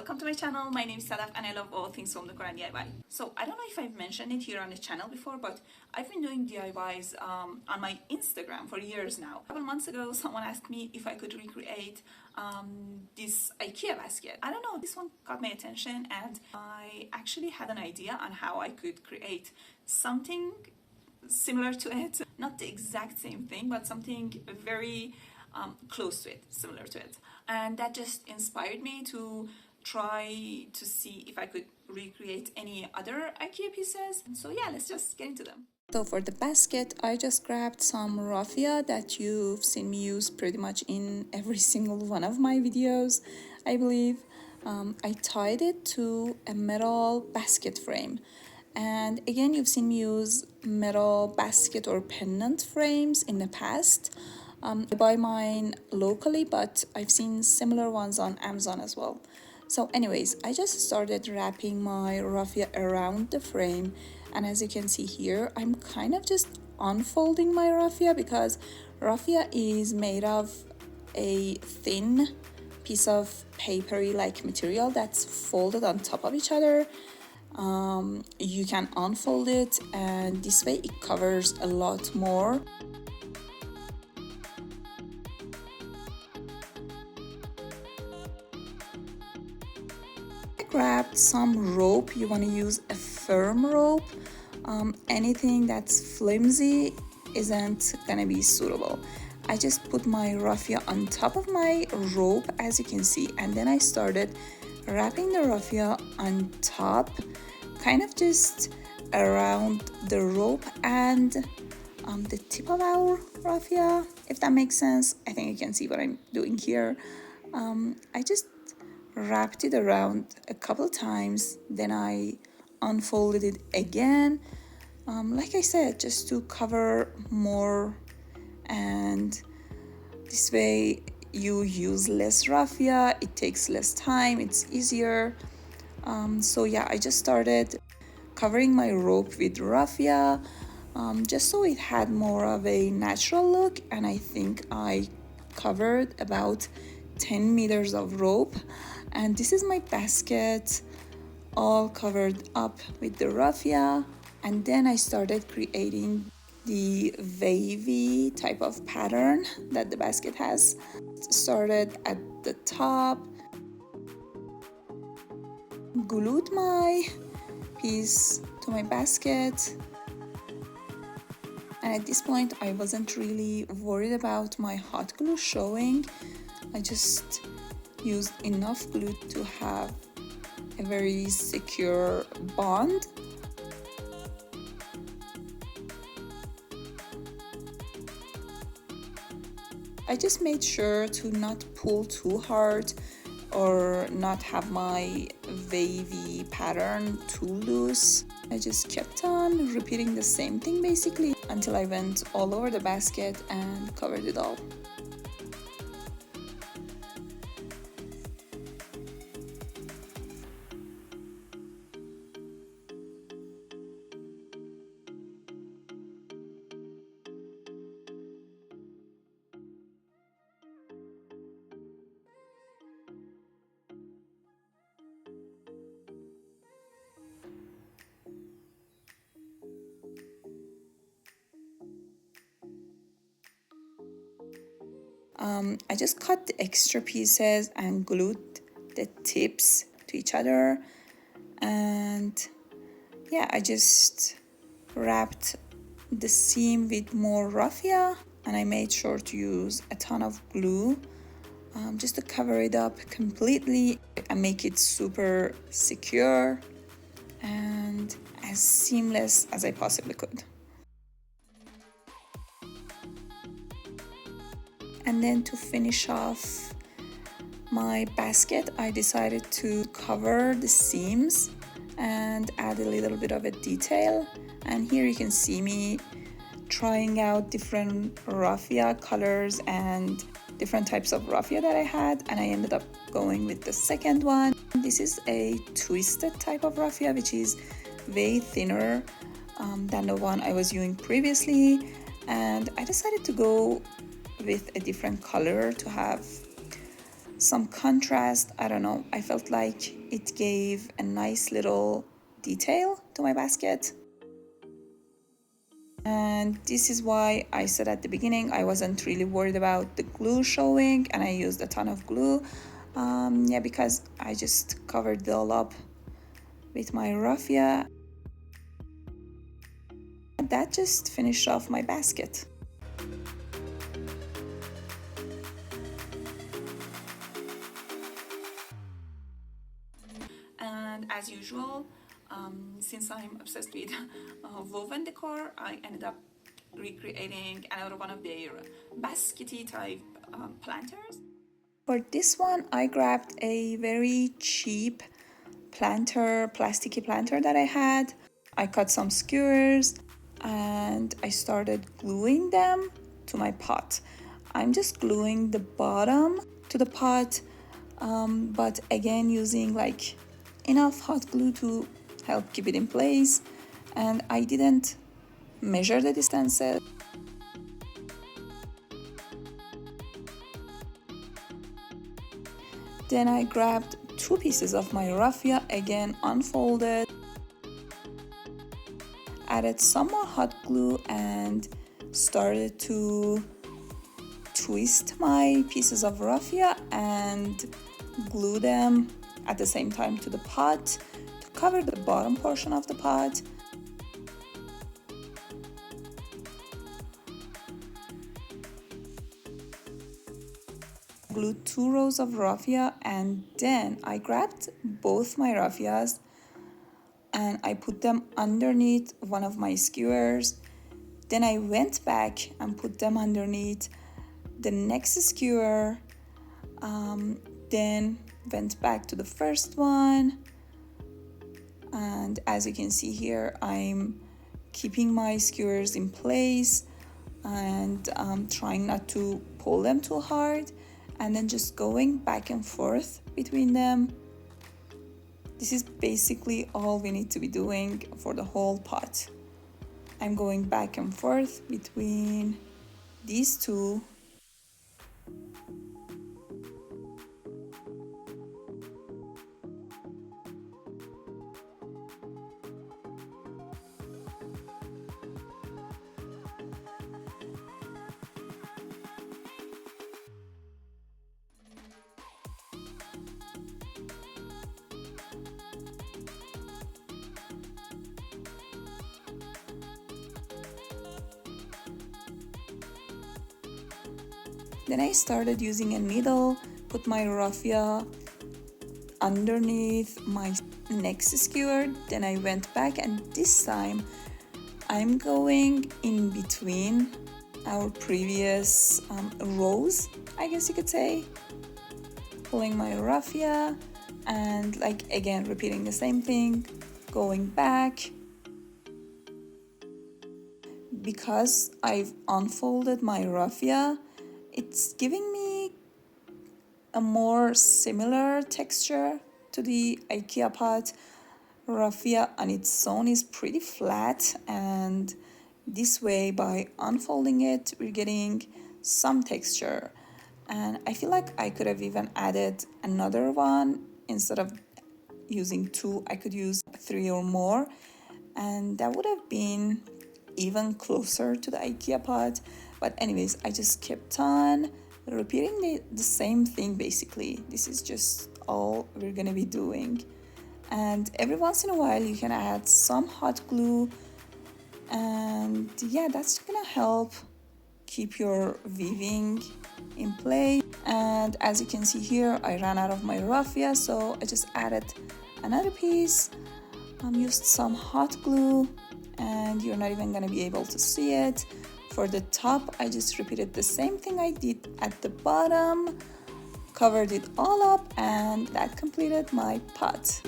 welcome to my channel. My name is Sadaf and I love all things home decor and DIY. So I don't know if I've mentioned it here on the channel before, but I've been doing DIYs on my Instagram for years now. A couple months ago, someone asked me if I could recreate this Ikea basket. I don't know, this one got my attention and I actually had an idea on how I could create something similar to it. Not the exact same thing, but something very close to it, similar to it. And that just inspired me to try to see if I could recreate any other IKEA pieces. So yeah, let's just get into them. So for the basket, I just grabbed some raffia that you've seen me use pretty much in every single one of my videos, I believe. I tied it to a metal basket frame. And again, you've seen me use metal basket or pendant frames in the past. I buy mine locally, but I've seen similar ones on Amazon as well. So anyways, I just started wrapping my raffia around the frame, and as you can see here, I'm kind of just unfolding my raffia because raffia is made of a thin piece of papery like material that's folded on top of each other. You can unfold it and this way it covers a lot more. Grabbed some rope. You want to use a firm rope. Anything that's flimsy isn't gonna be suitable. I just put my raffia on top of my rope, as you can see, and then I started wrapping the raffia on top, kind of just around the rope and the tip of our raffia, if that makes sense. I think you can see what I'm doing here. I just wrapped it around a couple times, then I unfolded it again, like I said, just to cover more, and this way you use less raffia, it takes less time, it's easier. So yeah, I just started covering my rope with raffia, just so it had more of a natural look, and I think I covered about 10 meters of rope. And this is my basket all covered up with the raffia. And then I started creating the wavy type of pattern that the basket has. Started at the top, glued my piece to my basket. And at this point, I wasn't really worried about my hot glue showing. I just used enough glue to have a very secure bond. I just made sure to not pull too hard or not have my wavy pattern too loose. I just kept on repeating the same thing basically until I went all over the basket and covered it all. I just cut the extra pieces and glued the tips to each other, and yeah, I just wrapped the seam with more raffia, and I made sure to use a ton of glue just to cover it up completely and make it super secure and as seamless as I possibly could. And then to finish off my basket, I decided to cover the seams and add a little bit of a detail. And here you can see me trying out different raffia colors and different types of raffia that I had, and I ended up going with the second one. This is a twisted type of raffia, which is way thinner than the one I was using previously, and I decided to go with a different color to have some contrast. I don't know, I felt like it gave a nice little detail to my basket. And this is why I said at the beginning I wasn't really worried about the glue showing, and I used a ton of glue. Yeah, because I just covered it all up with my raffia. That just finished off my basket. And as usual, since I'm obsessed with woven decor, I ended up recreating another one of their baskety type planters. For this one, I grabbed a very cheap planter, plasticky planter that I had. I cut some skewers and I started gluing them to my pot. I'm just gluing the bottom to the pot, but again using like enough hot glue to help keep it in place. And I didn't measure the distances. Then I grabbed 2 pieces of my raffia, again unfolded, added some more hot glue and started to twist my pieces of raffia and glue them at the same time to the pot to cover the bottom portion of the pot. Glued 2 rows of raffia, and then I grabbed both my raffias and I put them underneath one of my skewers. Then I went back and put them underneath the next skewer, then went back to the first one, and as you can see here, I'm keeping my skewers in place and trying not to pull them too hard, and then just going back and forth between them. This is basically all we need to be doing for the whole pot. I'm going back and forth between these two. Then I started using a needle, put my raffia underneath my next skewer. Then I went back, and this time I'm going in between our previous rows, I guess you could say, pulling my raffia and like again repeating the same thing, going back. Because I've unfolded my raffia, it's giving me a more similar texture to the Ikea pot. Raffia on its own is pretty flat, and this way by unfolding it we're getting some texture. And I feel like I could have even added another one. Instead of using 2, I could use 3 or more, and that would have been even closer to the Ikea pot. But anyways, I just kept on repeating the same thing basically. This is just all we're gonna be doing, and every once in a while you can add some hot glue, and yeah, that's gonna help keep your weaving in place. And as you can see here, I ran out of my raffia, so I just added another piece, used some hot glue, and you're not even gonna be able to see it. For the top, I just repeated the same thing I did at the bottom, covered it all up, and that completed my pot.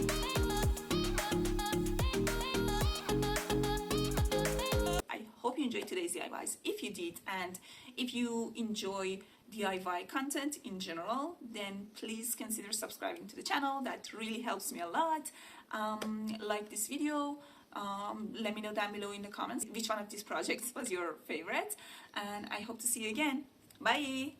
I hope you enjoyed today's DIYs. If you did, and if you enjoy DIY content in general, then please consider subscribing to the channel. That really helps me a lot. Like this video. Let me know down below in the comments which one of these projects was your favorite, and I hope to see you again. Bye!